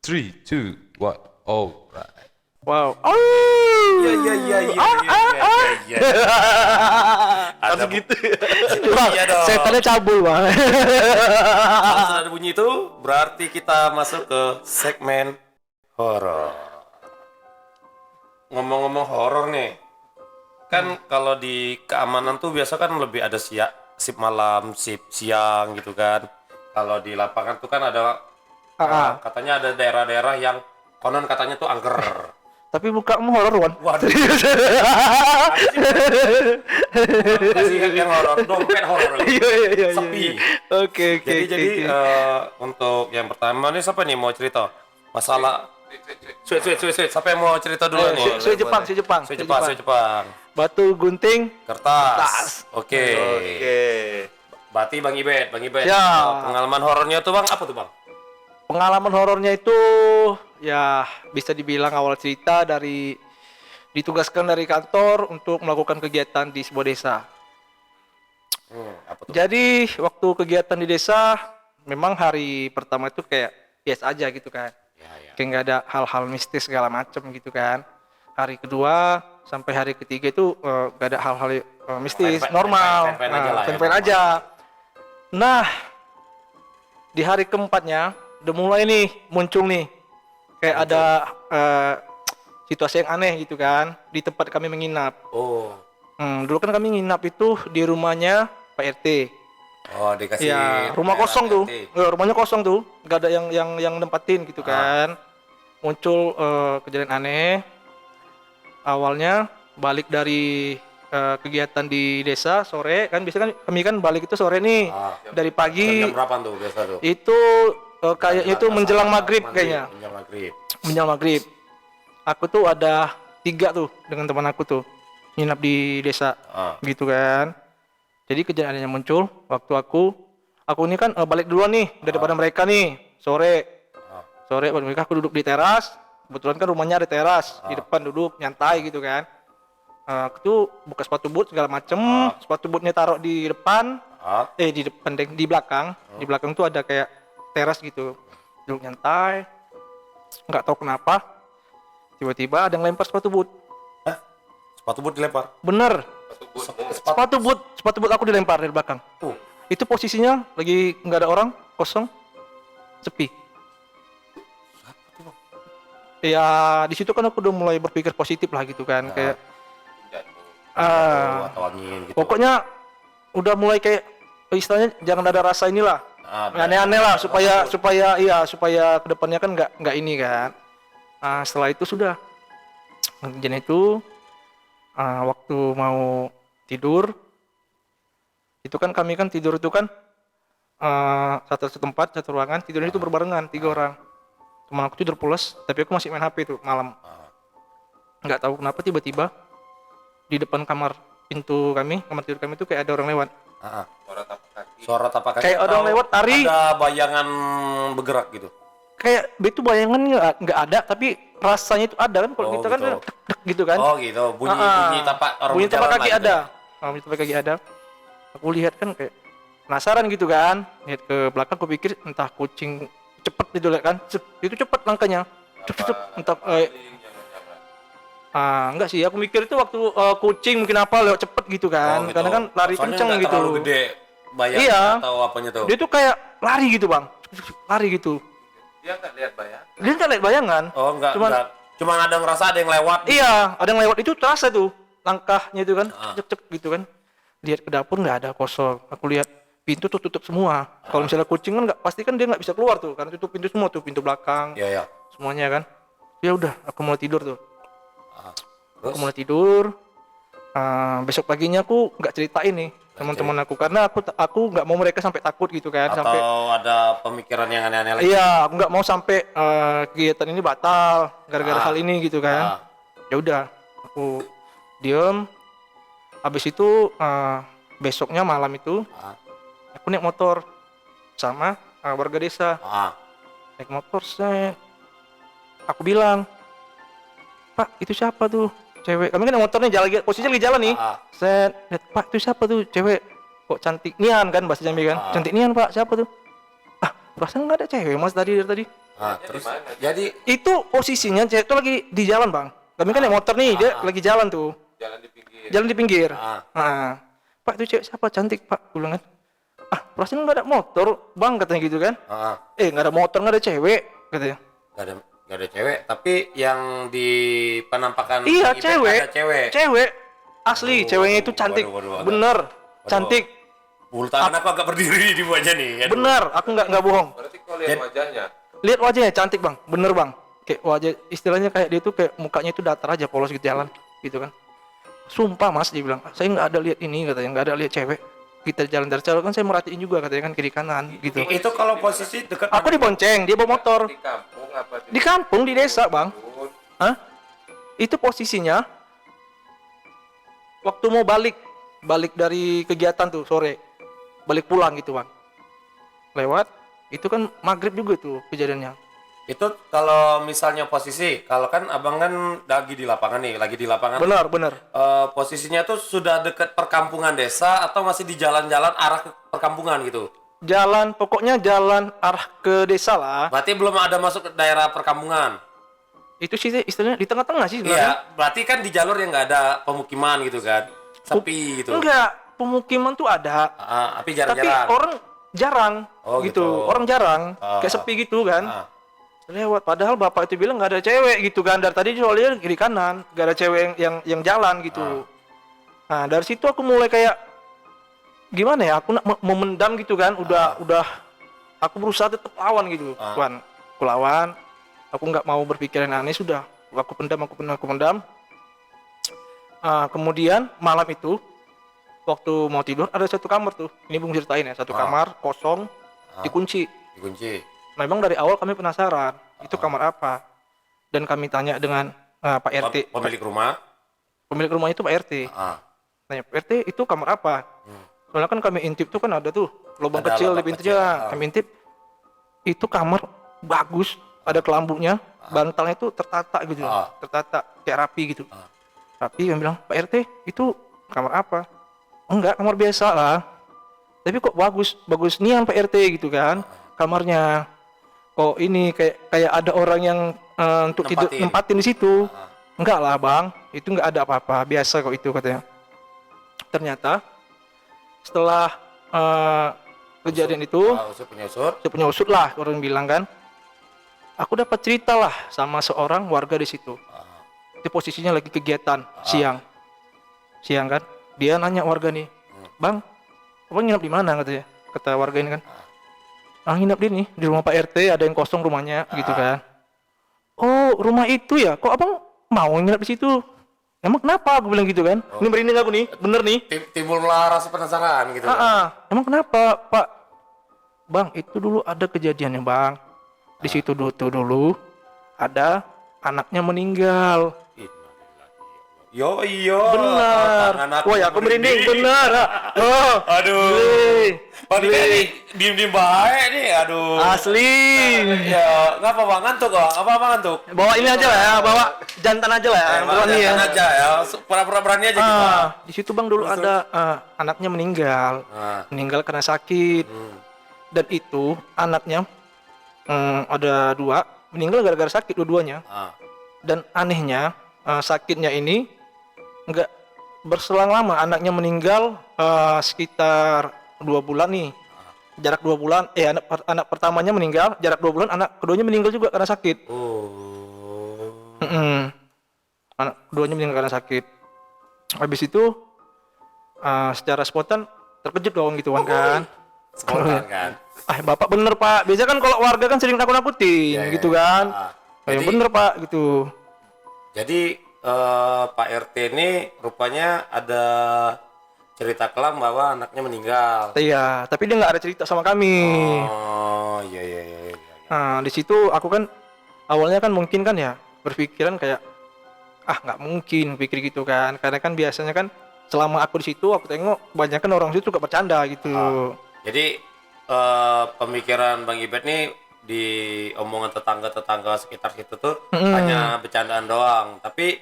Three, two, one. Oh, right. Wow. Iya. Harus Ada gitu. Bang, iya dong. Setannya cabul, Bang. Kalau sudah ada bunyi itu berarti kita masuk ke segmen horor. Ngomong-ngomong horor nih, kan kalau di keamanan tuh biasa kan lebih ada sip malam, sip siang gitu kan. Kalau di lapangan tuh kan ada katanya ada daerah-daerah yang konon katanya tuh angker. Tapi mukamu horor, Wan. Waduh. Kasih yang horor, dompet horor. Iya. Sepi. Oke. Jadi untuk yang pertama nih siapa nih mau cerita masalah Sweet. Siapa yang mau cerita dulu nih? Sui Jepang. Batu gunting Kertas. Oke. Berarti Bang Ibet. Ya. Pengalaman horornya tuh Bang apa tuh Bang? Pengalaman horornya itu ya bisa dibilang awal cerita dari ditugaskan dari kantor untuk melakukan kegiatan di sebuah desa. Apa tuh? Jadi waktu kegiatan di desa memang hari pertama itu kayak biasa aja gitu kan. Ya. Kayak nggak ada hal-hal mistis segala macem gitu kan. Hari kedua sampai hari ketiga itu nggak ada hal-hal mistis, normal, fan-fan aja. Nah, di hari keempatnya udah mulai nih muncul nih kayak ada situasi yang aneh gitu kan di tempat kami menginap. Oh. Dulu kan kami nginap itu di rumahnya Pak RT. Oh, dikasih. Ya, rumah kosong tuh. Rumahnya kosong tuh, nggak ada yang nempatin gitu kan. Muncul kejadian aneh. Awalnya balik dari kegiatan di desa sore kan biasanya kan kami kan balik itu sore nih. Dari pagi. Jam berapa tuh biasa tuh? Itu kayaknya itu menjelang maghrib kayaknya. Menjelang maghrib. Aku tuh ada 3 tuh dengan teman aku tuh nginap di desa gitu kan. Jadi kejadiannya muncul waktu aku ini kan balik duluan nih daripada mereka nih sore mereka aku duduk di teras. Kebetulan kan rumahnya ada teras di depan duduk nyantai gitu kan. Aku tuh buka sepatu boot segala macem. Sepatu bootnya taruh di depan. Di depan di belakang. Di belakang tuh ada kayak teras gitu. Duduk nyantai. Nggak tahu kenapa. Tiba-tiba ada yang lempar sepatu boot. Sepatu boot dilempar. Bener. Sepatu boot aku dilempar dari belakang. Itu posisinya lagi nggak ada orang, kosong, sepi. Ya di situ kan aku udah mulai berpikir positif lah gitu kan, kayak atau angin gitu. pokoknya udah mulai kayak istilahnya jangan ada rasa inilah, aneh-aneh lah supaya kedepannya kan nggak ini kan. Setelah itu sudah, kejadian itu waktu mau tidur itu kan kami kan tidur itu kan satu tempat satu ruangan tidurnya itu berbarengan 3 orang. Teman aku tidur pulas tapi aku masih main HP tuh malam. Nggak tahu kenapa tiba-tiba di depan kamar pintu kami kamar tidur kami itu kayak ada orang lewat. Suara tapak kaki. Kayak ada orang lewat lari. Ada bayangan bergerak gitu. Kayak itu bayangan nggak ada tapi rasanya itu ada kan kalau kita kan dek gitu kan. Oh gitu. Bunyi tapak orang bunyi tapak kaki gitu ada. ya? Bunyi tapak kaki ada. Aku lihat kan kayak penasaran gitu kan. Lihat ke belakang aku pikir entah kucing cepet gitu kan. Itu cepet langkahnya. Cepet entah enggak sih aku mikir itu waktu kucing mungkin apa lewat cepet gitu kan. Gitu. Karena kan lari soalnya kenceng gitu. Terlalu gede bayangan Iya. atau apanya tuh. Dia tuh kayak lari gitu, Bang. Lari gitu. Dia nggak lihat bayangan. Dia nggak lihat bayangan. Oh enggak. Cuman ada ngerasa ada yang lewat. Iya, ada yang lewat itu terasa tuh langkahnya itu kan, cek gitu kan. Lihat ke dapur nggak ada, kosong. Aku lihat pintu tuh tutup semua. Kalau misalnya kucing kan nggak, pasti kan dia nggak bisa keluar tuh, karena tutup pintu semua tuh, pintu belakang, Iya. semuanya kan. Ya udah, aku mulai tidur tuh. Terus? Aku mulai tidur. Besok paginya aku nggak ceritain nih teman-teman aku, karena aku nggak mau mereka sampai takut gitu kan. Atau Sampai ada pemikiran yang aneh-aneh lagi. iya, aku nggak mau sampai kegiatan ini batal gara-gara hal ini gitu kan. Ya udah, aku diem. Habis itu besoknya malam itu aku naik motor sama warga desa. Naik motor saya. Aku bilang, "Pak, itu siapa tuh? Cewek." Kami kan naik motornya jalan, posisinya lagi jalan nih. Saya lihat, "Pak, itu siapa tuh? Cewek kok cantik nian kan bahasa Jambi kan? Cantik nian, Pak. Siapa tuh?" Perasaan nggak ada cewek Mas dari tadi. Terus jadi Itu posisinya cewek itu lagi di jalan, Bang. Kami kan naik motor nih, dia lagi jalan tuh. Jalan di pinggir. Jalan di pinggir. Ah. Pak, itu cewek siapa? Cantik, Pak. Gue bilang kan. Perasaan nggak ada motor, Bang, katanya gitu kan. Nggak ada motor, nggak ada cewek, katanya. Gak ada cewek, tapi yang di penampakan Iya, event cewek. ada cewek. Cewek. Asli, ceweknya itu cantik. waduh, Bener, cantik. Bulu tangan aku agak berdiri di wajah nih. Aduh. Bener, aku nggak bohong. Berarti kau lihat wajahnya. Lihat wajahnya cantik, Bang. Bener, Bang. Kayak wajah, istilahnya kayak dia tuh kayak mukanya itu datar aja, polos gitu jalan, gitu kan. Sumpah, Mas, dia bilang, saya nggak ada lihat ini, katanya, nggak ada lihat cewek. Kita jalan dari jauh kan saya merhatiin juga, katanya kan kiri kanan, gitu. Itu kalau posisi dekat Aku dibonceng, dia bawa motor. Di kampung apa Di kampung, di desa, Bang. dusun? Hah? Itu posisinya waktu mau balik dari kegiatan tuh sore, balik pulang gitu, Bang. Lewat, itu kan maghrib juga tuh kejadiannya. itu kalau misalnya posisi, kalau kan abang kan lagi di lapangan nih, lagi di lapangan. Benar. Posisinya tuh sudah dekat perkampungan desa atau masih di jalan-jalan arah ke perkampungan gitu? Jalan, pokoknya jalan arah ke desa lah. Berarti belum ada masuk ke daerah perkampungan. Itu sih istilahnya di tengah-tengah sih Iya, sebenarnya. berarti kan di jalur yang nggak ada pemukiman gitu kan, sepi gitu. Enggak, pemukiman tuh ada. Tapi Tapi jarang-jarang. orang jarang Oh, gitu. gitu. Orang jarang, kayak sepi gitu kan. Lewat, padahal bapak itu bilang nggak ada cewek gitu kan. Dari tadi soalnya kiri kanan, nggak ada cewek yang jalan gitu. Nah, dari situ aku mulai kayak gimana ya? Aku nak memendam gitu kan. Udah aku berusaha tetap lawan gitu, Wan. Aku lawan. Aku nggak mau berpikiran aneh, sudah. Aku pendam. Kemudian malam itu waktu mau tidur ada satu kamar tuh. Ini Bung ceritain ya, satu kamar kosong dikunci. Dikunci. Memang dari awal kami penasaran itu kamar apa, dan kami tanya dengan Pak RT. Pemilik rumah. Pemilik rumah itu Pak RT. Tanya, Pak RT itu kamar apa? Soalnya kan kami intip tuh kan ada tuh lubang Ada kecil di lubang pintunya. kecil. Kami intip itu kamar bagus, ada kelambunya, bantalnya itu tertata gitu, tertata kayak rapi gitu. Rapi. Kami bilang, Pak RT itu kamar apa? Enggak, kamar biasa lah. Tapi kok bagus nian Pak RT gitu kan kamarnya. Kok ini kayak ada orang yang untuk tidur nempatin di situ. Enggak lah, Bang, itu enggak ada apa-apa, biasa kok itu, katanya. Ternyata setelah kejadian itu penyusut lah orang bilang kan, aku dapat cerita lah sama seorang warga di situ. Itu posisinya lagi kegiatan siang kan, dia nanya warga nih, Bang, abang nginep di mana, katanya. Kata warga ini kan, nginep di rumah Pak RT, ada yang kosong rumahnya gitu kan. Oh, rumah itu ya, kok abang mau nginep di situ? Emang kenapa? Aku bilang gitu kan. Ini merinding aku nih, bener nih. Timbullah rasa penasaran gitu. Emang kenapa, Pak? Bang, itu dulu ada kejadiannya, Bang. Di situ dulu ada anaknya meninggal. Yo, Benar. Wah, ya aku merinding, benar. Oh, aduh. Padahal diem baik nih, aduh. Asli. Ya, ngapa Bang, ngantuk kok? Apa ngantuk? Bawa ini aja lah ya, bawa jantan aja lah ya. Berani ya. aja ya, pura-pura berani aja gitu. Di situ Bang dulu ada anaknya meninggal. Meninggal karena sakit. Dan itu anaknya ada 2, meninggal gara-gara sakit dua-duanya. Dan anehnya sakitnya ini nggak berselang lama, anaknya meninggal sekitar 2 bulan nih, jarak 2 bulan. Anak pertamanya meninggal, jarak 2 bulan anak keduanya meninggal juga karena sakit. Anak keduanya meninggal karena sakit. Habis itu secara spontan terkejut dong gitu kan. Spontan kan. Bapak bener Pak, biasa kan kalau warga kan sering nakut-nakutin gitu kan. Yang bener Pak gitu. Jadi Pak RT ini rupanya ada cerita kelam bahwa anaknya meninggal. Iya, tapi dia nggak ada cerita sama kami. Oh, iya. Nah, di situ aku kan awalnya kan mungkin kan ya berpikiran kayak nggak mungkin pikir gitu kan, karena kan biasanya kan selama aku di situ aku tengok kebanyakan orang situ suka bercanda gitu. Jadi pemikiran Bang Ibet nih di omongan tetangga sekitar situ tuh hanya bercandaan doang, tapi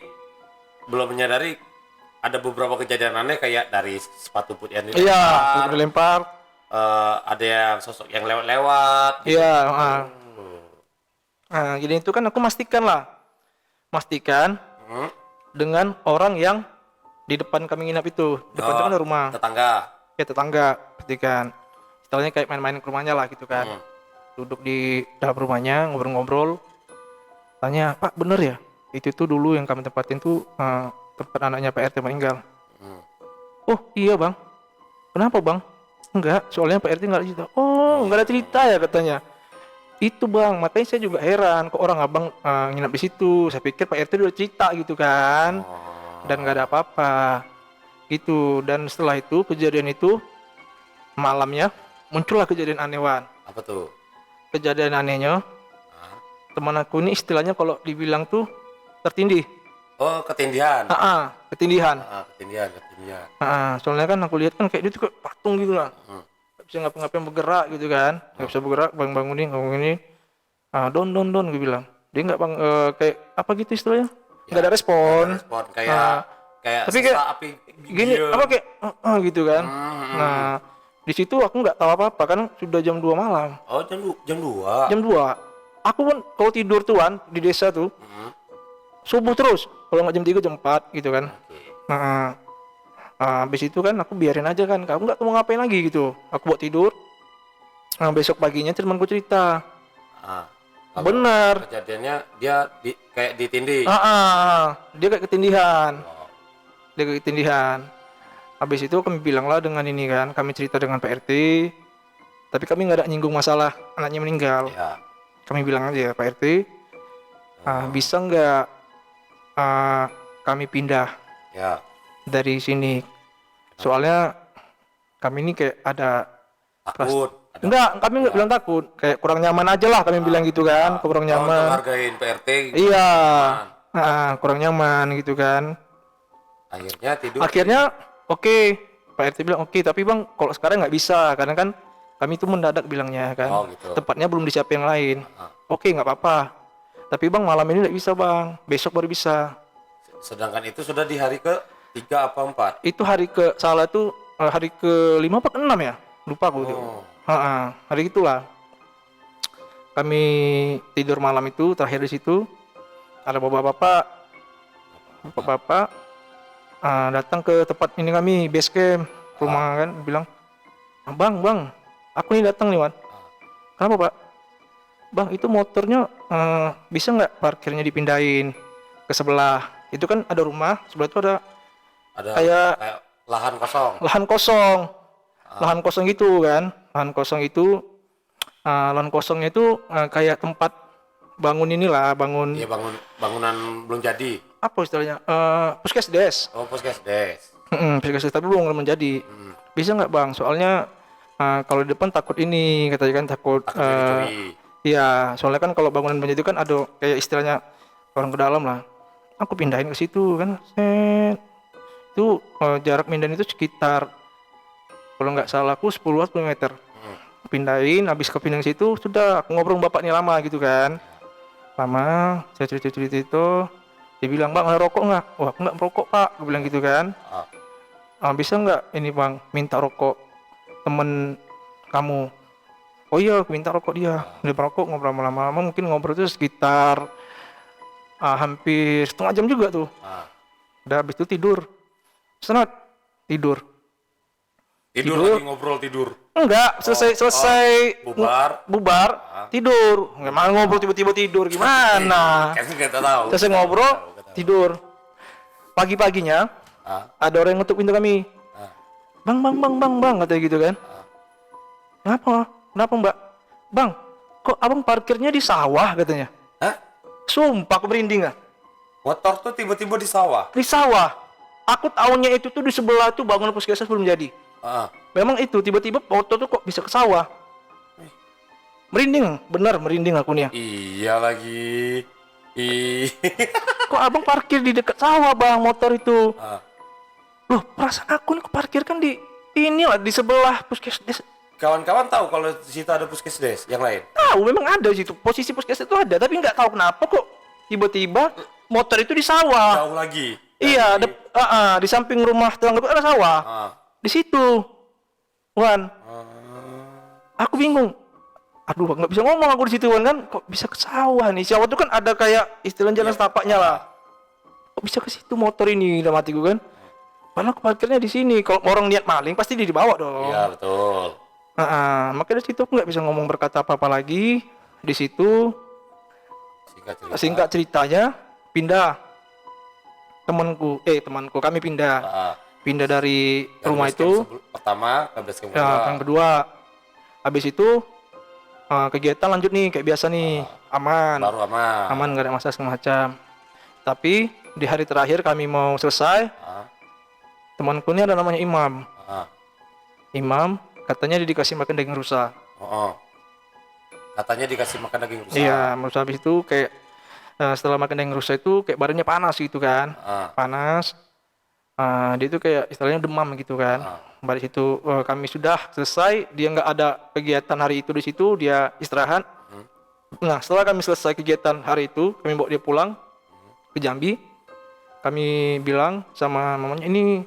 belum menyadari ada beberapa kejadian aneh kayak dari sepatu putih yang dilempar. Ada yang sosok yang lewat-lewat gitu. Iya. Nah, jadi itu kan aku mastikan dengan orang yang di depan kami nginap itu. Depan itu kan ada rumah. Tetangga. Ya tetangga, pastikan. Istilahnya kayak main-main ke rumahnya lah gitu kan. Duduk di dalam rumahnya, ngobrol-ngobrol. Tanya, Pak bener ya? Itu tuh dulu yang kami tempatin tuh tempat anaknya Pak RT meninggal. Oh iya bang. Kenapa bang? Enggak, soalnya Pak RT nggak ada cerita. Oh, nggak ada cerita ya katanya. Itu bang, makanya saya juga heran kok orang abang nginap di situ. Saya pikir Pak RT udah cerita gitu kan, dan nggak ada apa-apa gitu. Dan setelah itu kejadian itu malamnya muncullah kejadian aneh Wan. Apa tuh? Kejadian anehnya teman aku ini istilahnya kalau dibilang tuh tertindih. Oh, ketindihan. Ketindihan. Ketindihan. Soalnya kan aku lihat kan kayak dia tuh kayak patung gitu lah. Gak bisa ngapa-ngapain bergerak gitu kan. Gak bisa bergerak, bangun ini. Don gue bilang. Dia nggak kayak apa gitu istilahnya. Nggak ada respon. Kayak tapi kayak api gini apa kayak gitu kan. Nah, di situ aku nggak tahu apa-apa kan sudah jam 2 malam. Oh, jam 2. Jam 2. Aku pun kalau tidur tuh Wan di desa tuh. Subuh terus. Kalau nggak jam 3 jam 4 gitu kan. Nah, habis itu kan aku biarin aja kan, kamu nggak mau ngapain lagi gitu, aku buat tidur. Nah, besok paginya temanku cerita, benar kejadiannya dia kayak ditindih. Dia kayak ketindihan. Habis itu kami bilang lah dengan ini kan, kami cerita dengan Pak RT, tapi kami nggak ada nyinggung masalah anaknya meninggal. Kami bilang aja Pak RT, bisa nggak kami pindah dari sini, soalnya kami ini kayak ada takut. Enggak, kami nggak bilang takut, kayak kurang nyaman aja lah kami bilang gitu kan, kurang nyaman. Hargain PRT. Iya, kurang nyaman gitu kan. Akhirnya tidur. Oke, Pak RT bilang oke, tapi bang kalau sekarang nggak bisa, karena kan kami itu mendadak bilangnya kan, gitu. Tempatnya belum disiapin yang lain. Oke, nggak apa-apa, tapi bang malam ini nggak bisa bang, besok baru bisa. Sedangkan itu sudah di hari ke-3 apa 4? Itu hari hari ke-5 apa ke-6 ya? Lupa aku. Hari itulah. Kami tidur malam itu terakhir di situ. Ada bapak-bapak datang ke tempat ini kami, base camp, rumah kan, bilang, "Bang, aku ini datang nih, Wan." "Kenapa, Pak?" "Bang, itu motornya bisa nggak parkirnya dipindahin ke sebelah? Itu kan ada rumah, sebelah itu ada kayak lahan kosong gitu kan. Lahan kosongnya itu kayak tempat bangun inilah, bangun bangunan belum jadi. Apa istilahnya? Puskesdes. Oh, puskesdes. Puskesdes tapi belum menjadi. Bisa nggak bang? Soalnya kalau di depan takut ini, katanya kan takut iya, soalnya kan kalau bangunan banjir itu kan ada kayak istilahnya orang ke dalam lah. Aku pindahin ke situ kan, itu jarak mindahin itu sekitar kalau nggak salah aku 10 meter. Pindahin, habis kepindahin situ sudah aku ngobrol bapak ini lama gitu kan, lama saya cerita itu, dia bilang, "Bang, ada rokok nggak?" "Wah, aku nggak merokok Pak," aku bilang gitu kan. "Bisa nggak ini bang minta rokok temen kamu?" "Oh iya, aku minta rokok dia." Dia merokok, ngobrol lama-lama, mungkin ngobrol itu sekitar hampir setengah jam juga tuh. Udah habis itu tidur. Tidur lagi ngobrol tidur. Enggak, selesai bubar, tidur. Gimana ngobrol tiba-tiba tidur gimana? Kita tahu. Selesai ngobrol, tidur. Pagi-paginya ada orang yang ngetuk pintu kami. Bang, katanya gitu kan. Kenapa Mbak? "Bang, kok abang parkirnya di sawah?" katanya. Sumpah aku merinding ah. Motor tuh tiba-tiba di sawah. Di sawah. Aku tahunya itu tuh di sebelah tuh bangunan puskesmas belum jadi. Memang itu tiba-tiba motor tuh kok bisa ke sawah. Merinding, bener merinding aku nih ya. Iya lagi. Kok abang parkir di dekat sawah bang motor itu? Loh, perasaan aku nih parkir kan di inilah di sebelah puskesmas. Kawan-kawan tahu kalau di situ ada puskesdes yang lain? Tahu, memang ada di situ. Posisi puskesmas itu ada, tapi nggak tahu kenapa kok tiba-tiba motor itu di sawah. Jauh lagi. Iya, di samping rumah tetangga ada sawah. Di situ, Wan. Aku bingung. Aduh, nggak bisa ngomong aku di situ kan. Kok bisa ke sawah nih? Sawah tuh kan ada kayak istilah jalan setapaknya lah. Kok bisa ke situ motor ini? Dalam hatiku kan. Padahal aku parkirnya di sini. Kalau orang niat maling pasti dia dibawa dong. Iya, betul. Makanya di situ aku nggak bisa ngomong berkata apa-apa lagi. Di situ singkat ceritanya pindah temanku kami pindah dari rumah itu pertama ke base camp ya, yang kedua habis itu kegiatan lanjut nih kayak biasa nih baru aman nggak ada masalah segala macam. Tapi di hari terakhir kami mau selesai temanku ini ada namanya Imam katanya dia dikasih makan daging rusa. Katanya dikasih makan daging rusa. Iya, habis itu kayak setelah makan daging rusa itu kayak badannya panas gitu kan. Panas. Dia itu kayak istilahnya demam gitu kan. Dari situ kami sudah selesai, dia nggak ada kegiatan hari itu di situ, dia istirahat. Nah, setelah kami selesai kegiatan hari itu, kami bawa dia pulang ke Jambi. Kami bilang sama mamanya ini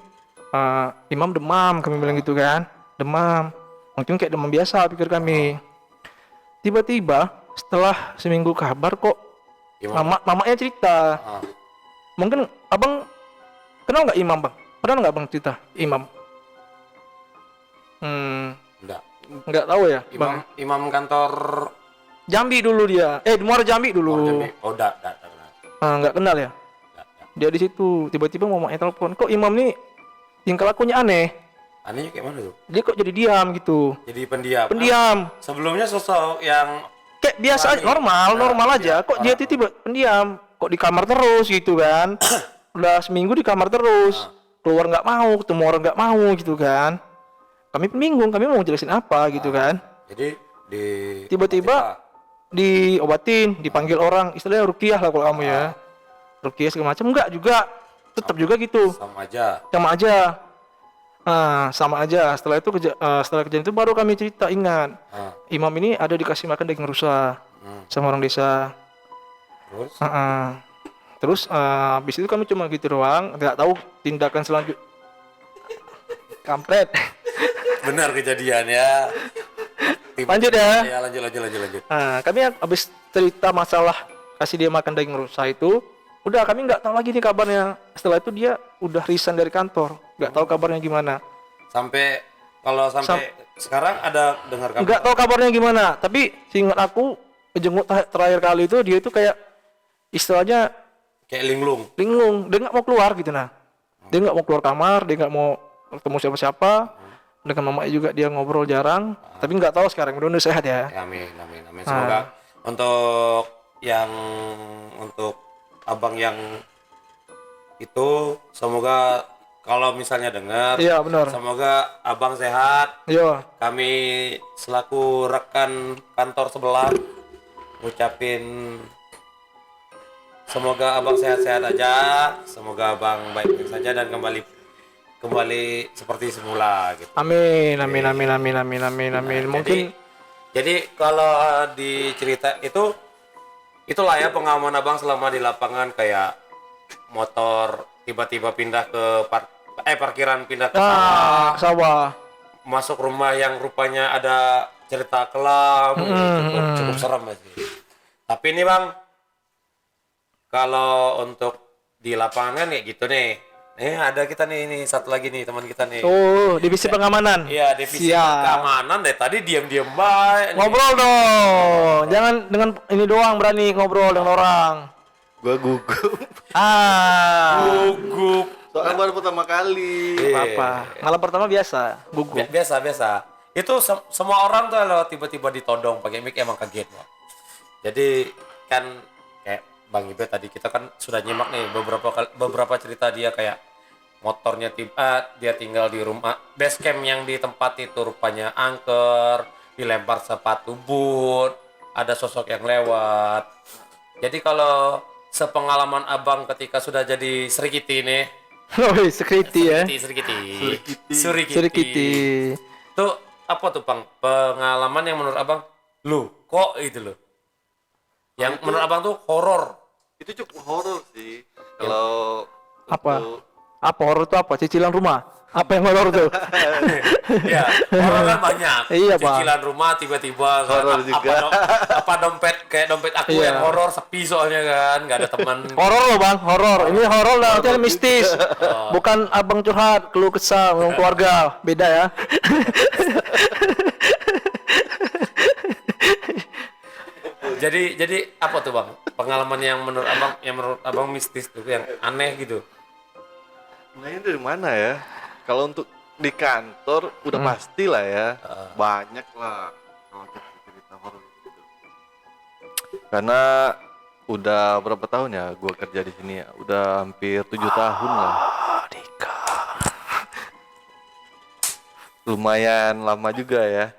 Imam demam, kami bilang gitu kan. Demam. Mungkin kayak demam biasa pikir kami. Tiba-tiba setelah seminggu kabar kok mamanya cerita. Mungkin abang kenal nggak Imam bang? Pernah nggak bang cerita Imam? Nggak tahu ya bang. Imam kantor Jambi dulu dia. Di Muara Jambi dulu. Enggak. Nggak kenal ya? Dia di situ. Tiba-tiba mamanya telepon. Kok Imam nih tingkah lakunya aneh? Anehnya kayak mana tuh? Dia kok jadi diam gitu. Jadi pendiam. Sebelumnya sosok yang kayak biasa aja, normal aja. Kok dia tiba-tiba pendiam? Kok di kamar terus gitu kan? Udah seminggu di kamar terus. Keluar nggak mau, ketemu orang nggak mau gitu kan? Kami bingung, kami mau jelasin apa gitu kan? Jadi tiba-tiba diobatin, dipanggil orang, istilahnya ruqyah lah kalau kamu ya. Ruqyah segala macam enggak juga, tetap juga gitu. Sama aja. Sama aja. Setelah kejadian itu baru kami cerita, ingat. Imam ini ada dikasih makan daging rusa sama orang desa. Terus habis itu kami cuma gitu doang, nggak tahu tindakan selanjutnya. Kampret. Benar kejadian ya. Lanjut ya. Ya lanjut. Kami habis cerita masalah kasih dia makan daging rusa itu, udah kami nggak tahu lagi nih kabarnya. Setelah itu dia udah resign dari kantor, nggak tahu kabarnya gimana. Sampai sekarang ada dengar kabar? Nggak tahu kabarnya gimana. Tapi seingat aku jenguk terakhir kali itu dia itu kayak istilahnya kayak linglung. Dia nggak mau keluar gitu nah. Dia nggak mau keluar kamar, dia nggak mau ketemu siapa-siapa. Dengan mamanya juga dia ngobrol jarang. Tapi nggak tahu sekarang udah sehat ya. Amin. Semoga untuk abang yang itu semoga kalau misalnya dengar, iya benar. Semoga abang sehat. Iya. Kami selaku rekan kantor sebelah ngucapin semoga abang sehat-sehat aja, semoga abang baik-baik saja dan kembali seperti semula gitu. Amin. Mungkin jadi kalau dicerita itulah ya pengalaman abang selama di lapangan, kayak motor tiba-tiba pindah ke parkiran pindah ke sawah. Masuk rumah yang rupanya ada cerita kelam, cukup serem sih. Tapi ini bang, kalau untuk di lapangan kayak gitu nih, ada kita nih, ini satu lagi nih teman kita nih. Divisi pengamanan. Iya, divisi keamanan deh. Tadi diam-diam baik. Ngobrol dong. Jangan dengan ini doang berani ngobrol dengan orang. Gua gugup. Gugup. Soalnya baru pertama kali. Apa? Malam pertama biasa, gugup. Biasa. Itu semua orang tuh kalau tiba-tiba ditodong pakai mic emang kaget, Pak. Jadi kan kayak Bang Ibe tadi kita kan sudah nyimak nih beberapa cerita dia, kayak motornya dia tinggal di rumah base camp yang di tempat itu rupanya angker, dilempar sepatu boot, ada sosok yang lewat. Jadi kalau sepengalaman abang ketika sudah jadi Srikiti nih. Srikiti ya. Srikiti. Itu apa tuh Bang? Pengalaman yang menurut abang, kok itu loh. Yang menurut abang tuh horor. Itu cukup horor sih. Kalau apa horor itu apa? Cicilan rumah. Apa yang horor tuh? Ya, horor kan banyak. Iya, Bang. Cicilan rumah tiba-tiba Horor juga. Apa dompet kayak dompet aku Iya. yang horor sepi soalnya kan, nggak ada teman. Horor loh bang, horor. Ini horor lah, artinya mistis. Bukan abang curhat, keluh kesah, ngomong keluarga, beda ya. Jadi apa tuh bang? Pengalaman yang menurut abang mistis tuh, yang aneh gitu. Mulainya dari mana ya? Kalau untuk di kantor udah pasti lah ya. Banyak lah kalau cerita horor gitu. Karena udah berapa tahun ya gua kerja di sini ya? Udah hampir 7 tahun lah. Lumayan lama juga ya.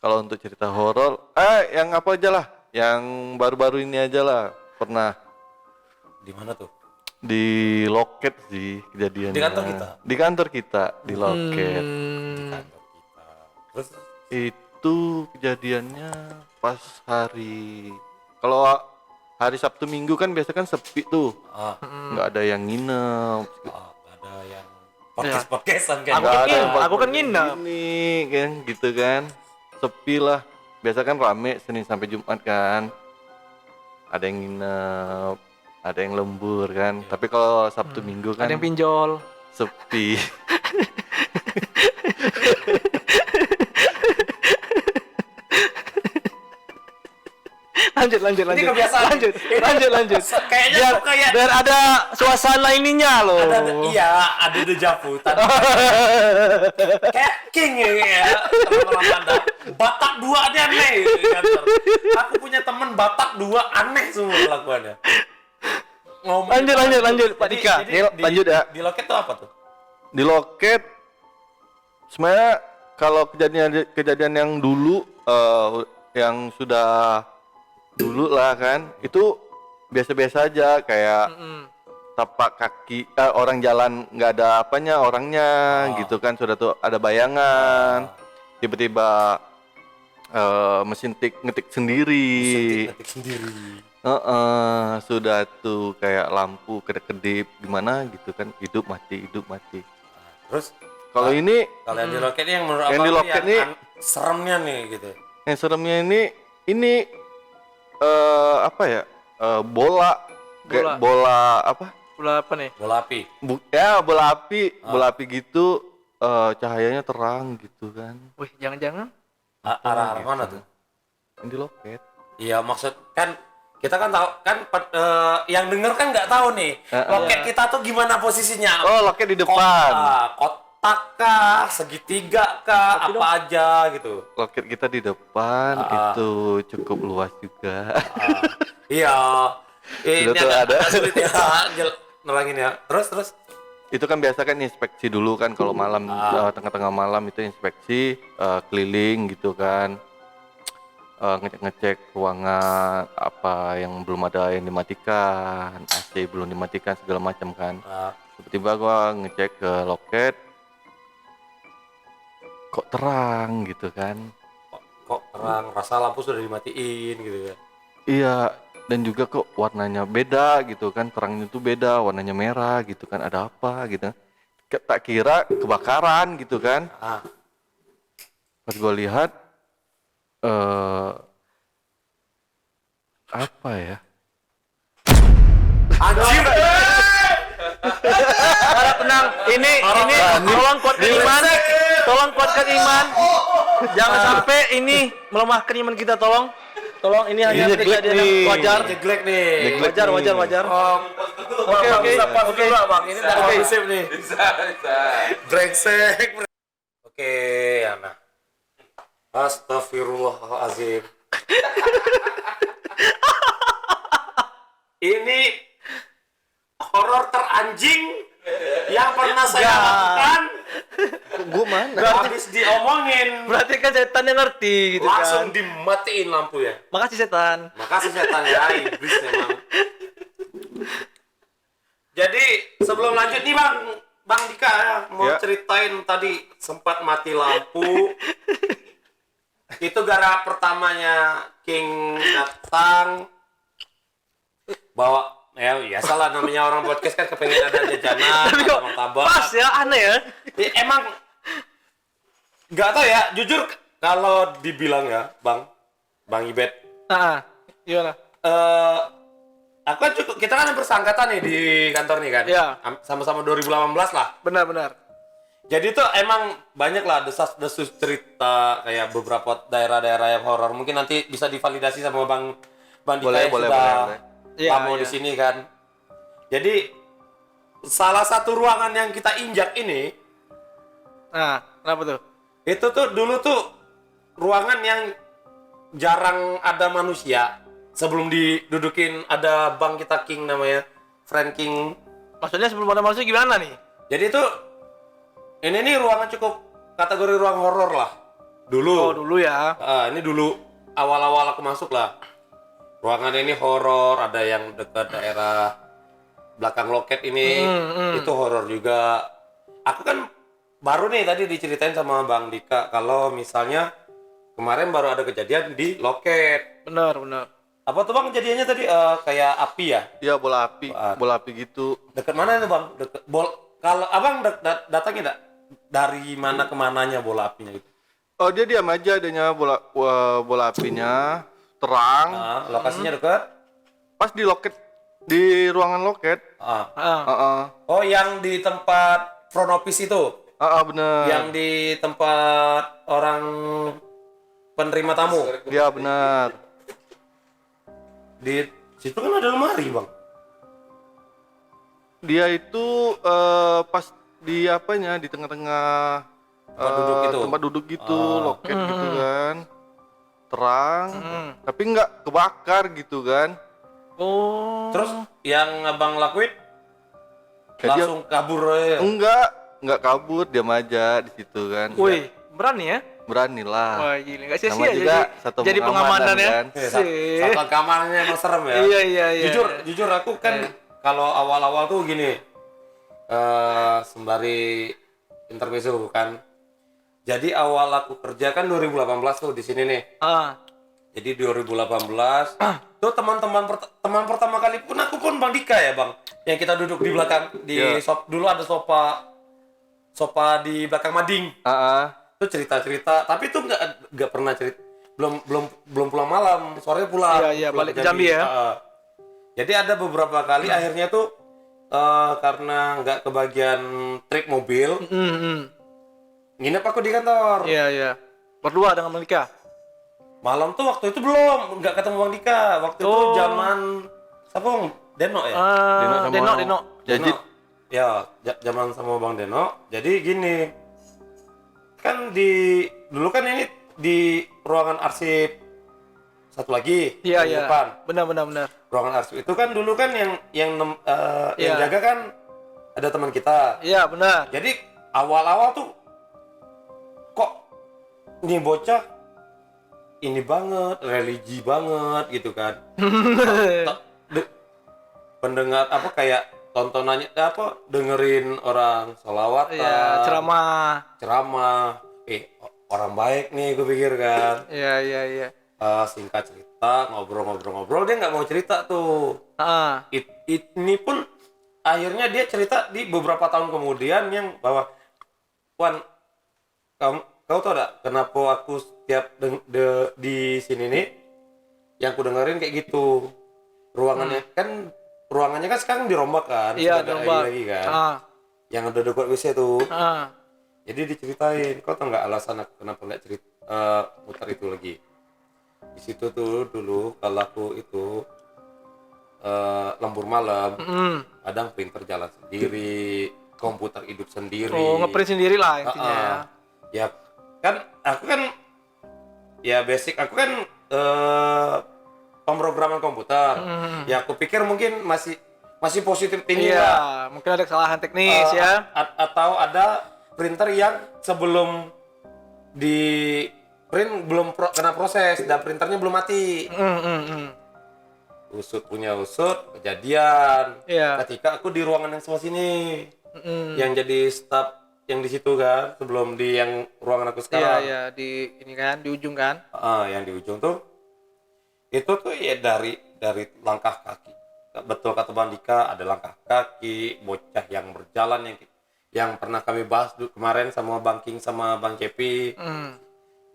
Kalau untuk cerita horor, yang apa aja lah, yang baru-baru ini aja lah. Pernah Di mana tuh? di loket sih kejadiannya. Di kantor kita? Di kantor kita, di loket. Terus Itu kejadiannya pas kalau hari Sabtu Minggu kan biasa kan sepi tuh. Nggak ada yang nginep. ada yang podcast-podcastan kan? Aku kan nginep. Ini kan gitu kan. Sepi lah. Biasa kan rame Senin sampai Jumat kan. Ada yang nginep, ada yang lembur kan. Tapi kalau Sabtu Minggu kan Ada yang pinjol. sepi. Lanjut. Ini kebiasaan. Lanjut. Kayaknya tuh kayak Biar ada suasana ininya loh. ada dejavu tadi. Kayak king ya teman-teman Anda. Batak dua dia aneh di kantor. Aku punya teman Batak dua aneh semua kelakuannya. Lanjut Pak Dika. Lanjut ya. Di loket tuh apa tuh? Di loket sebenarnya kalau kejadian yang dulu yang sudah dulu lah kan itu biasa-biasa aja kayak tapak kaki orang jalan nggak ada apanya orangnya gitu kan, sudah tuh ada bayangan tiba-tiba mesin ngetik sendiri. Sudah tuh kayak lampu kedip-kedip gimana gitu kan, hidup mati. Terus Kalau ini kalau yang di loket ini yang menurut yang abang di nih loket ini seremnya nih gitu. yang seremnya ini apa ya, bola kayak bola apa, Bola apa nih? Bola api. bola api gitu, cahayanya terang gitu kan. Wih, jangan-jangan Arah mana tuh? Yang di loket. Iya, maksud kan kita kan tahu kan yang denger kan nggak tahu nih loket kita tuh gimana posisinya. Oh, loket di depan. Kotak kah, segitiga kah, apa aja gitu. Loket kita di depan, itu cukup luas juga. Iya. Ini Sudah tuh ada. agak sulit ya nerangin ya. Terus Itu kan biasa kan inspeksi dulu kan kalau malam, tengah-tengah malam itu inspeksi keliling gitu kan. Ngecek ruangan apa yang belum ada yang dimatikan, AC belum dimatikan segala macam kan. Tiba-tiba gua ngecek ke loket, kok terang gitu kan. kok terang, rasa lampu sudah dimatiin gitu kan. Iya, dan juga kok warnanya beda gitu kan, terangnya tuh beda, warnanya merah gitu kan, ada apa gitu. Tak kira kebakaran gitu kan. Pas gua lihat apa ya? Anjir. harap tenang. Ini tolong kuatkan iman. Tolong kuatkan iman. Jangan sampai ini melemahkan iman kita, tolong. Ini hanya kejadian yang wajar. Jeglek nih. Wajar. Oke. Bang, ini udah kondusif nih. Bisa. Brengsek. Oke, Ana. Astagfirullahalazim. Ini horor teranjing yang pernah saya lakukan. Gua mana? Habis diomongin, Berarti kan setan yang ngerti gitu langsung kan. dimatiin lampunya. Makasih setan. Makasih setan ya, iblis memang. Jadi sebelum lanjut nih Bang Dika mau ceritain tadi sempat mati lampu. Itu gara pertamanya King datang bawa Ya salah namanya orang podcast kan kepengen ada jajanan, Tapi ada kok martabak. pas ya, aneh ya. Emang nggak tahu ya, jujur kalau dibilang ya, Bang Ibet, Gimana? aku kan kita kan bersangkatan nih di kantor nih kan, Iya. sama-sama 2018 lah. Benar. Jadi tuh emang banyak lah desas-desus cerita kayak beberapa daerah-daerah yang horor. Mungkin nanti bisa divalidasi sama Bang Dika yang sudah lama di sini kan. Jadi salah satu ruangan yang kita injak ini, Nah, kenapa tuh? itu tuh dulu tuh ruangan yang jarang ada manusia. Sebelum didudukin ada Bang kita King namanya, Friend King. Maksudnya sebelum ada manusia gimana nih? Jadi tuh ini nih ruangan cukup kategori ruang horor lah. Dulu. Oh, dulu ya. Ini dulu awal-awal aku masuk lah. Ruangan ini horor, ada yang dekat daerah belakang loket ini, itu horor juga. Aku kan baru nih tadi diceritain sama Bang Dika kalau misalnya kemarin baru ada kejadian di loket. Benar. Apa tuh Bang kejadiannya tadi kayak api ya? Iya, bola api gitu. Dekat mana itu Bang? Kalau Abang datangnya enggak? Dari mana ke mananya bola apinya itu? Oh, dia diam aja adanya bola apinya terang. Lokasinya dekat? Pas di loket, di ruangan loket. Oh, yang di tempat front office itu? Bener. Yang di tempat orang penerima tamu? Iya, benar. Di situ kan ada lemari Bang. Dia itu pas di apanya di tengah-tengah tempat duduk gitu, loket gitu kan, terang, tapi nggak kebakar gitu kan. Oh. Terus yang Abang lakuin Ya, langsung kabur aja? Enggak kabur, diam aja di situ kan. Wih, berani ya? Beranilah. Wah, gila. Nggak Nama sia-sia juga jadi, satu jadi pengamanan ya. kan. Satu kamarnya emang serem ya. Iya. Jujur aku kan kalau awal-awal tuh gini, sembari intermezzo kan. Jadi awal aku kerja kan 2018 tuh di sini nih. Jadi 2018 tuh teman pertama kali pun aku pun Bang Dika ya Bang, yang kita duduk di belakang di dulu ada sofa di belakang mading. Tuh cerita-cerita, tapi tuh nggak pernah cerita, belum pulang malam, sorenya pulang. Iya, pulang balik ke Jambi ya. Jadi ada beberapa kali akhirnya tuh karena nggak kebagian trip mobil, nginep aku di kantor. Iya. Berdua dengan Malika. Malam tuh waktu itu belum, nggak ketemu Bang Dika. Waktu itu zaman siapa Bang? Deno ya? Deno. Jadi Ya, zaman sama Bang Deno. Jadi gini, kan dulu kan ini di ruangan arsip satu lagi Iya. depan. Benar. Ruangan arsip itu kan dulu kan yang jaga kan ada teman kita. Iya, benar. Jadi awal-awal tuh kok nih bocah ini banget, religi banget gitu kan. Pendengar apa kayak tontonannya dengerin orang sholawat, ceramah. Orang baik nih gue pikir kan. Iya. Singkat cerita, ngobrol dia nggak mau cerita tuh. Ini pun akhirnya dia cerita di beberapa tahun kemudian yang bahwa Wan, kau tau gak kenapa aku setiap di sini nih yang ku dengerin kayak gitu. Ruangannya kan sekarang dirombak kan. Iya, sudah dirombak lagi kan. Yang ada dekat WC tuh. Jadi diceritain, kau tau nggak alasan aku kenapa nggak muter itu lagi. Di situ tuh dulu kalau aku itu lembur malam, kadang printer jalan sendiri, komputer hidup sendiri. Oh, ngeprint sendiri lah intinya. Ya kan aku kan ya basic aku kan pemrograman komputer. Ya aku pikir mungkin masih positif tinggi lah. Mungkin ada kesalahan teknis ya. Atau ada printer yang sebelum di print belum kena proses dan printernya belum mati. Usut kejadian. Ketika aku di ruangan yang sebelah sini, yang jadi staff yang di situ kan, sebelum di yang ruangan aku sekarang. Iya, di ini kan, di ujung kan. Yang di ujung tuh, itu tuh ya dari langkah kaki betul kata Bang Dika, ada langkah kaki, bocah yang berjalan yang pernah kami bahas kemarin sama Bang King sama Bang Cepi.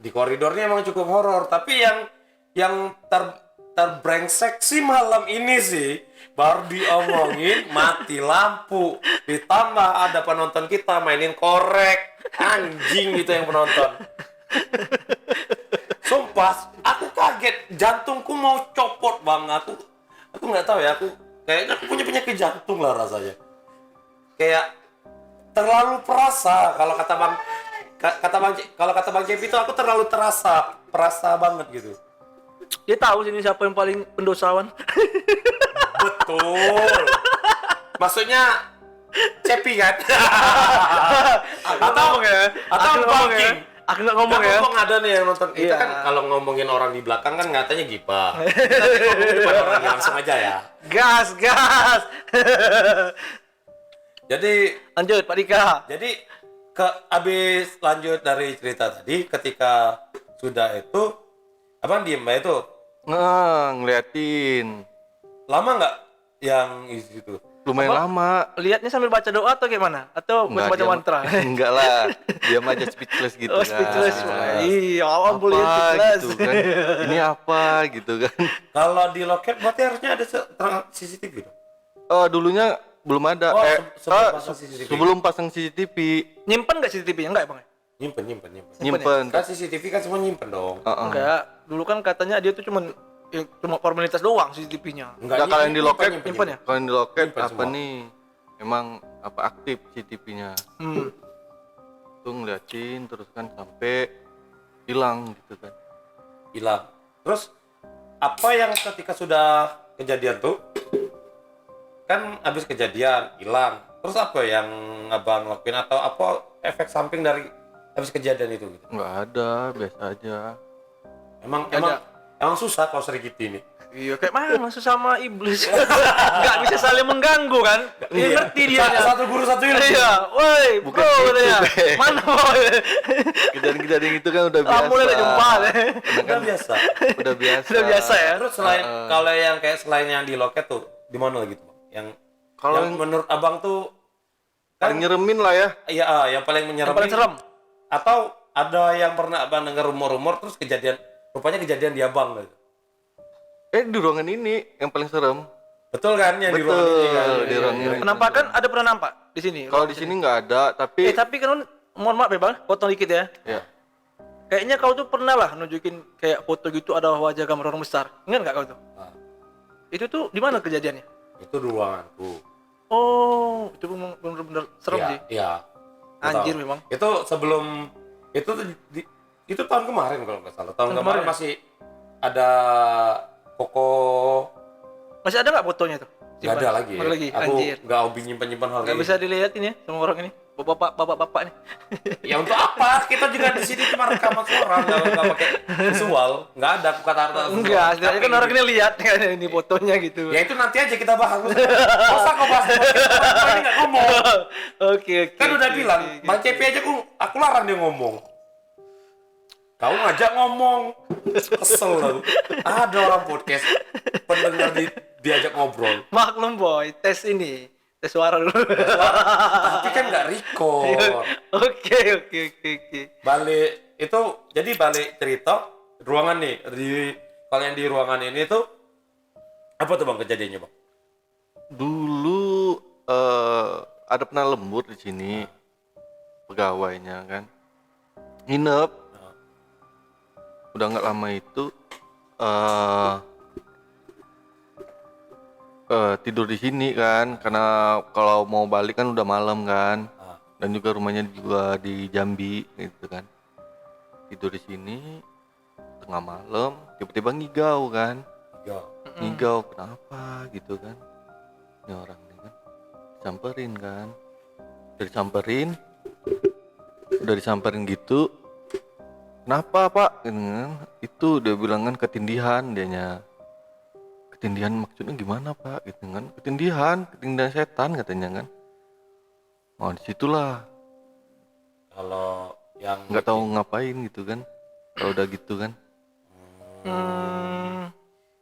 Di koridornya emang cukup horor, tapi yang terbrengsek sih malam ini sih baru diomongin mati lampu, ditambah ada penonton kita mainin korek, anjing gitu yang penonton. Sumpah, aku kaget, jantungku mau copot Bang. Aku nggak tahu ya, aku kayaknya aku punya penyakit jantung lah rasanya. Kayak terlalu perasa kalau kata Bang Cepi itu aku terlalu perasa banget gitu. Dia tahu sini siapa yang paling pendosawan. Betul. Maksudnya Cepi kan? Atau Bang King? Aku nggak ngomong ya. Ngomong ada nih yang nonton. Kita kan kalau ngomongin orang di belakang kan katanya gibah. Kita ngomongin depan orang langsung aja ya. Gas. Jadi Lanjut Pak Dika. Jadi abis lanjut dari cerita tadi, ketika sudah itu, abang diem mbak itu Ngeliatin. lama nggak yang itu? Lumayan lama. Lihatnya sambil baca doa atau gimana? Atau baca diam- mantra? Enggak lah. Diam aja speechless gitu Oh, kan. speechless. Iya, awam boleh Apa speechless. gitu kan. Ini apa gitu kan. Kalau di loket berarti harusnya ada CCTV dong? Dulunya belum ada. Oh, sebelum pasang CCTV. Sebelum pasang CCTV. Nyimpen nggak CCTV-nya? Enggak ya, Bang? Nyimpen. Nyimpen. Kan CCTV kan semua nyimpen dong. Enggak. Dulu kan katanya dia tuh cuma formalitas doang CCTV-nya. Enggak, kalau yang di loket nyimpen ya? Kalau yang di loket Nyimpen apa semua. nih? Emang apa aktif CCTV-nya. Tuh ngeliatin terus kan sampai hilang gitu kan. Hilang. Terus apa yang ketika sudah kejadian tuh? Kan habis kejadian hilang. Terus apa yang abang lakuin atau apa efek samping dari habis kejadian itu gitu? Nggak ada, biasa aja. Emang susah kalau sering gitu ini. Iya, kayak mana sesama iblis. Enggak bisa saling mengganggu kan? Dia ngerti dia. Satu guru satu ilmu. Iya, woi, Bukan bro gitu, katanya. Be. Mana boy? Kejadian-kejadian itu kan udah biasa. Mulai jumpa deh. Udah biasa. Udah biasa. Sudah biasa ya. Terus kalau yang kayak selain yang di loket tuh di mana lagi tuh? Yang Kalau yang menurut abang tuh paling nyeremin lah ya. iya yang paling menyeramkan. Yang paling serem. Atau ada yang pernah abang dengar rumor-rumor terus rupanya kejadian di abang gitu. Di ruangan ini yang paling serem. Betul kan yang di Betul, ruangan ini kan? di ruangan ini. Penampakan ada pernah nampak di sini? Kalau di sini nggak ada, tapi Tapi kan mohon maaf ya Bang, potong dikit ya. ya. Kayaknya kau tuh pernah lah nunjukin kayak foto gitu ada wajah gambar orang besar. Ingat nggak kau tuh? Ah, Itu tuh di mana kejadiannya? itu di ruanganku. Oh, itu bener-bener serem Iya, sih. Iya. Anjir Betul. memang. Itu sebelum itu tuh itu tahun kemarin kalau nggak salah. Tahun kemarin kemarin ya? masih ada Koko. Masih ada nggak fotonya tuh? Nggak ada lagi. Nggak ada lagi. Aku Anjir. nggak hobi nyimpan hal Nggak kayak bisa dilihatin ya sama orang ini. Bapak-bapak nih. Ya untuk apa? Kita juga di sini cuma rekaman suara, nggak pakai visual. Nggak ada aku kata visual. Enggak, sebenarnya kan Tapi orang ini lihat kan ini fotonya gitu. ya itu nanti aja kita bahas. Masa kau bahas podcast, ini nggak ngomong. Oke. Kan udah oke, bilang, oke. Bang Cepi aja aku larang dia ngomong. Kau ngajak ngomong, kesel aku. Ada orang podcast pendengar diajak ngobrol, Maklum boy, tes suara dulu. tapi kan nggak record. Oke. Jadi balik cerita ruangan nih kalau yang di ruangan ini tuh apa tuh bang kejadiannya bang? Dulu ada pernah lembur di sini pegawainya kan nginep. Udah nggak lama itu tidur di sini kan karena kalau mau balik kan udah malam kan, dan juga rumahnya juga di Jambi gitu kan. Tidur di sini tengah malam tiba-tiba ngigau kan. Ngigau kenapa gitu kan, ini orang ini kan samperin kan, udah disamperin gitu, kenapa pak gitu kan. Itu dia bilang kan ketindihan dianya. Ketindihan maksudnya gimana pak gitu kan, ketindihan setan katanya kan. Oh disitulah Kalau yang nggak tahu ngapain gitu kan kalau udah gitu kan.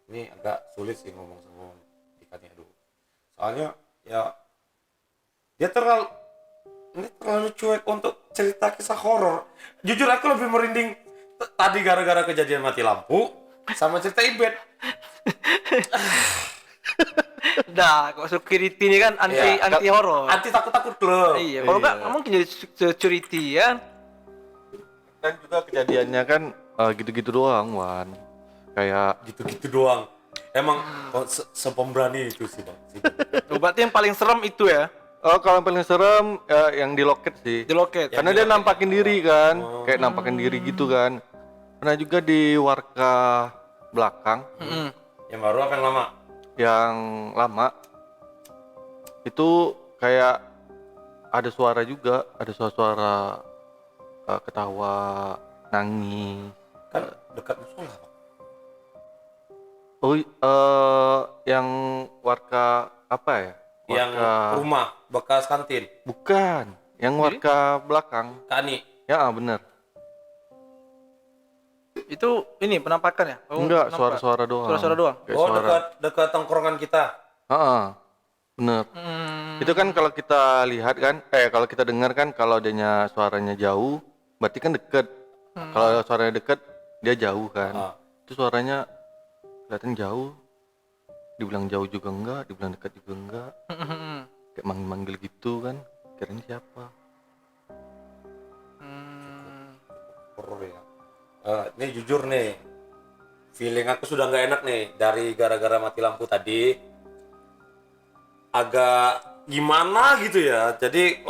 ini agak sulit sih ngomong sama ikannya dulu. Soalnya ya dia terlalu cuek untuk cerita kisah horor. Jujur aku lebih merinding tadi gara-gara kejadian mati lampu sama cerita Ibet. Dah, kok security ini kan anti horor. Anti takut-takut loh. Iya, kalau enggak mungkin jadi security ya. Dan juga kejadiannya kan gitu-gitu doang, Wan. Kayak Gitu-gitu doang. Emang kok sepemberani itu sih, Bang. Oh, berarti yang paling serem itu ya, kalau yang paling serem yang di loket sih. di loket. Karena dia nampakin diri kan, kayak nampakin diri gitu kan. Pernah juga di warka belakang Yang baru apa yang lama? yang lama itu kayak ada suara juga, ada suara ketawa, nangis. Kan dekat musola, Bang. Oh, yang warka apa ya? Yang rumah bekas kantin. Bukan, yang warka belakang. Kak Ani. Ya, bener. Itu ini penampakan ya? Oh, Enggak, nampak. suara-suara doang. Suara-suara doang. Kayak Oh, suara. dekat tongkrongan kita. Bener. Itu kan kalau kita lihat kan, kalau kita dengar kan, kalau adanya suaranya jauh, berarti kan deket. Kalau suaranya deket, dia jauh kan. Itu suaranya kelihatan jauh. Dibilang jauh juga enggak, dibilang dekat juga enggak. Kayak manggil-manggil gitu kan. Kirain siapa? Horor ya. Ini jujur nih, feeling aku sudah nggak enak nih dari gara-gara mati lampu tadi. Agak gimana gitu ya. Jadi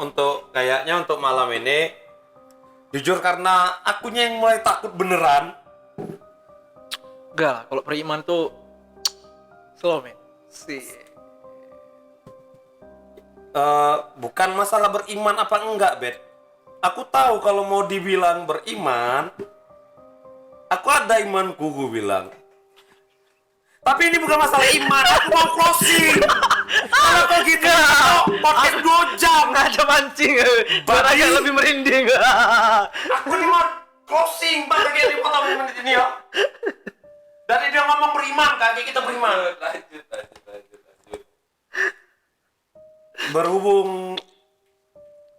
kayaknya untuk malam ini, jujur karena akunya yang mulai takut beneran. Enggak lah, kalau beriman tuh slow men. Bukan masalah beriman apa enggak, Bet. Aku tahu kalau mau dibilang beriman, aku ada imanku, gue bilang. Tapi ini bukan masalah iman, aku mau closing. Kalau kau gitu, podcast 2 jam. Ada mancing. Suaranya lebih merinding. Aku ini mau closing, baru kayak dipotong menit ini ya. Dari dia ngomong beriman, kaki kita beriman. Lanjut. Berhubung,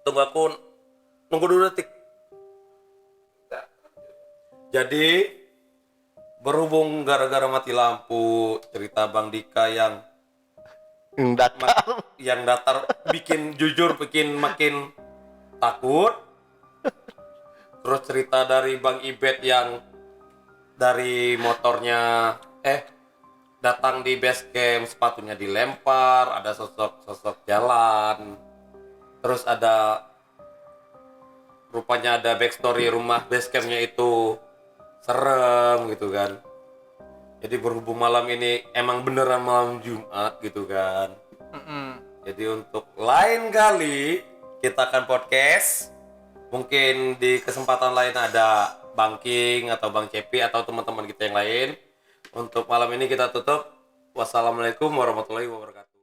tunggu aku nunggu dulu detik. Jadi berhubung gara-gara mati lampu, cerita Bang Dika yang datar bikin makin takut. Terus cerita dari Bang Ibet yang dari motornya datang di base camp, sepatunya dilempar, ada sosok jalan. Terus rupanya ada backstory rumah base campnya itu serem gitu kan. Jadi berhubung malam ini emang beneran malam Jumat gitu kan. Jadi untuk lain kali kita akan podcast. Mungkin di kesempatan lain ada Bang King atau Bang Cepi atau teman-teman kita yang lain. Untuk malam ini kita tutup. Wassalamualaikum warahmatullahi wabarakatuh.